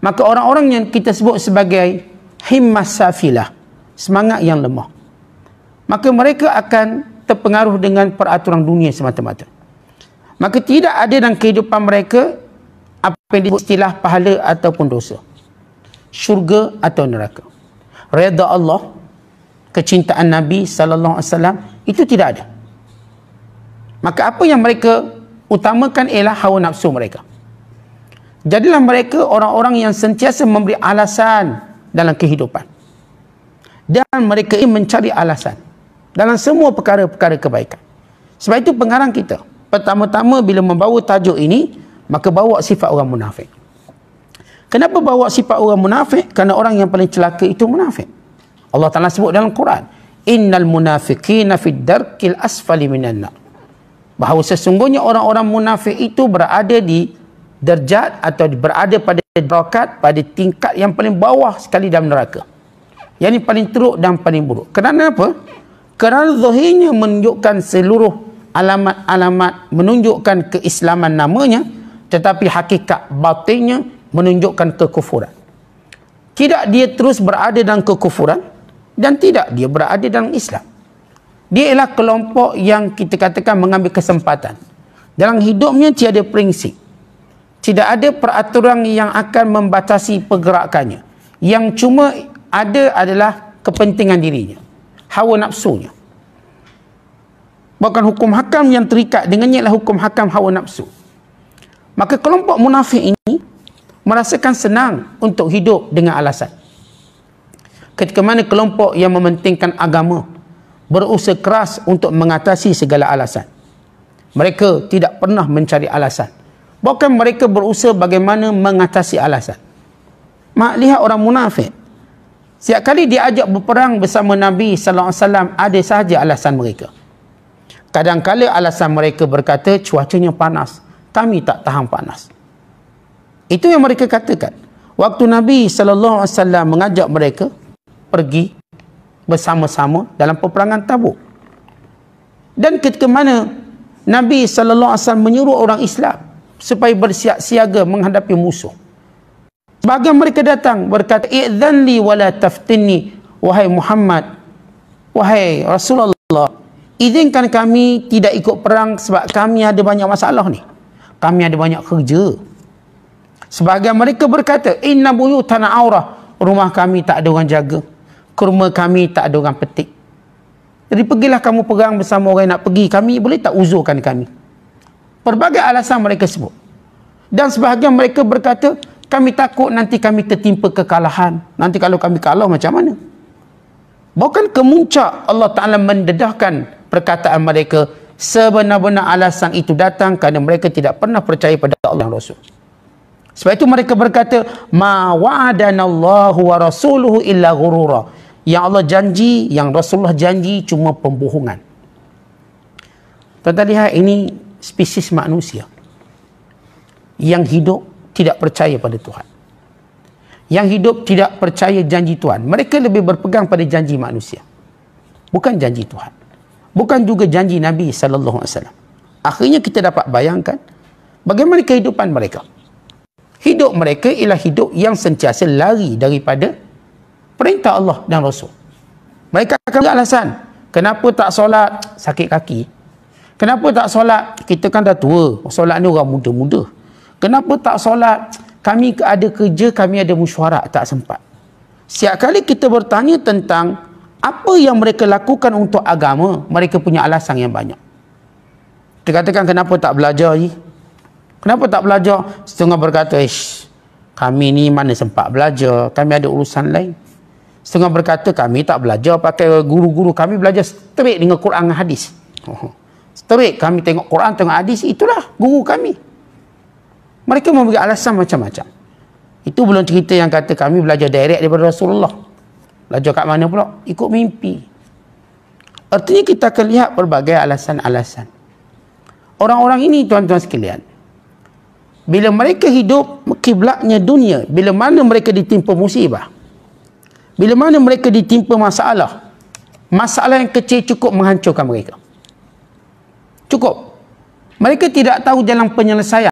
Maka orang-orang yang kita sebut sebagai himmas safilah, semangat yang lemah, maka mereka akan terpengaruh dengan peraturan dunia semata-mata. Maka tidak ada dalam kehidupan mereka apa yang disebut istilah pahala ataupun dosa, syurga atau neraka, redha Allah, kecintaan Nabi SAW, itu tidak ada. Maka apa yang mereka utamakan ialah hawa nafsu mereka. Jadilah mereka orang-orang yang sentiasa memberi alasan dalam kehidupan, dan mereka ini mencari alasan dalam semua perkara-perkara kebaikan. Sebab itu pengarang kita pertama-tama bila membawa tajuk ini, maka bawa sifat orang munafik. Kenapa bawa sifat orang munafik? Kerana orang yang paling celaka itu munafik. Allah Ta'ala sebut dalam Quran, innal munafiqina fid darkil asfali minan nar. Bahawa sesungguhnya orang-orang munafik itu berada di derajat atau berada pada darakat, pada tingkat yang paling bawah sekali dalam neraka. Yang ini paling teruk dan paling buruk. Kerana apa? Kerana zahirnya menunjukkan seluruh alamat-alamat menunjukkan keislaman namanya, tetapi hakikat batinnya menunjukkan kekufuran. Tidak dia terus berada dalam kekufuran, dan tidak dia berada dalam Islam. Dia ialah kelompok yang kita katakan mengambil kesempatan. Dalam hidupnya tiada prinsip. Tidak ada peraturan yang akan membatasi pergerakannya. Yang cuma ada adalah kepentingan dirinya, hawa nafsunya. Bahkan hukum hakam yang terikat dengannya adalah hukum hakam hawa nafsu. Maka kelompok munafik ini merasakan senang untuk hidup dengan alasan. Ketika mana kelompok yang mementingkan agama berusaha keras untuk mengatasi segala alasan, mereka tidak pernah mencari alasan. Bahkan mereka berusaha bagaimana mengatasi alasan. Lihat orang munafik, setiap kali diajak berperang bersama Nabi SAW, ada sahaja alasan mereka. Kadang-kala alasan mereka berkata, cuacanya panas, kami tak tahan panas. Itu yang mereka katakan. Waktu Nabi SAW mengajak mereka pergi bersama-sama dalam peperangan Tabuk. Dan ketika mana Nabi SAW menyuruh orang Islam supaya bersiap siaga menghadapi musuh, sebagian mereka datang berkata, "Idzan li wala taftinni, wahai Muhammad, wahai Rasulullah, izinkan kami tidak ikut perang sebab kami ada banyak masalah ni. Kami ada banyak kerja." Sebagian mereka berkata, "Inna buyutana aurah, rumah kami tak ada orang jaga, kurma kami tak ada orang petik. Jadi pergilah kamu perang bersama orang yang nak pergi, kami boleh tak uzurkan kami." Pelbagai alasan mereka sebut. Dan sebahagian mereka berkata, kami takut nanti kami tertimpa kekalahan. Nanti kalau kami kalah macam mana? Bahkan kemuncak Allah Ta'ala mendedahkan perkataan mereka, sebenar-benar alasan itu datang kerana mereka tidak pernah percaya pada Allah dan Rasul. Sebab itu mereka berkata, ma wa'adanallahu wa rasuluhu illa ghurura. Yang Allah janji, yang Rasulullah janji cuma pembohongan. Tuan-tuan lihat, ini spesies manusia yang hidup tidak percaya pada Tuhan, yang hidup tidak percaya janji Tuhan. Mereka lebih berpegang pada janji manusia, bukan janji Tuhan, bukan juga janji Nabi SAW. Akhirnya kita dapat bayangkan bagaimana kehidupan mereka. Hidup mereka ialah hidup yang sentiasa lari daripada perintah Allah dan Rasul. Mereka akan beralasan, kenapa tak solat? Sakit kaki. Kenapa tak solat? Kita kan dah tua, solat ni orang muda-muda. Kenapa tak solat? Kami ada kerja, kami ada mesyuarat, tak sempat. Setiap kali kita bertanya tentang apa yang mereka lakukan untuk agama, mereka punya alasan yang banyak. Kita katakan, kenapa tak belajar ni? Kenapa tak belajar? Setengah berkata, kami ni mana sempat belajar, kami ada urusan lain. Setengah berkata, kami tak belajar pakai guru-guru, kami belajar straight dengan Quran dan hadis. Straight, kami tengok Quran, tengok hadis, itulah guru kami. Mereka memberi alasan macam-macam. Itu belum cerita yang kata kami belajar direct daripada Rasulullah. Belajar kat mana pula? Ikut mimpi. Artinya kita akan lihat pelbagai alasan-alasan. Orang-orang ini, tuan-tuan sekalian, bila mereka hidup, kiblatnya dunia. Bila mana mereka ditimpa musibah, bila mana mereka ditimpa masalah, masalah yang kecil cukup menghancurkan mereka. Cukup. Mereka tidak tahu jalan penyelesaian.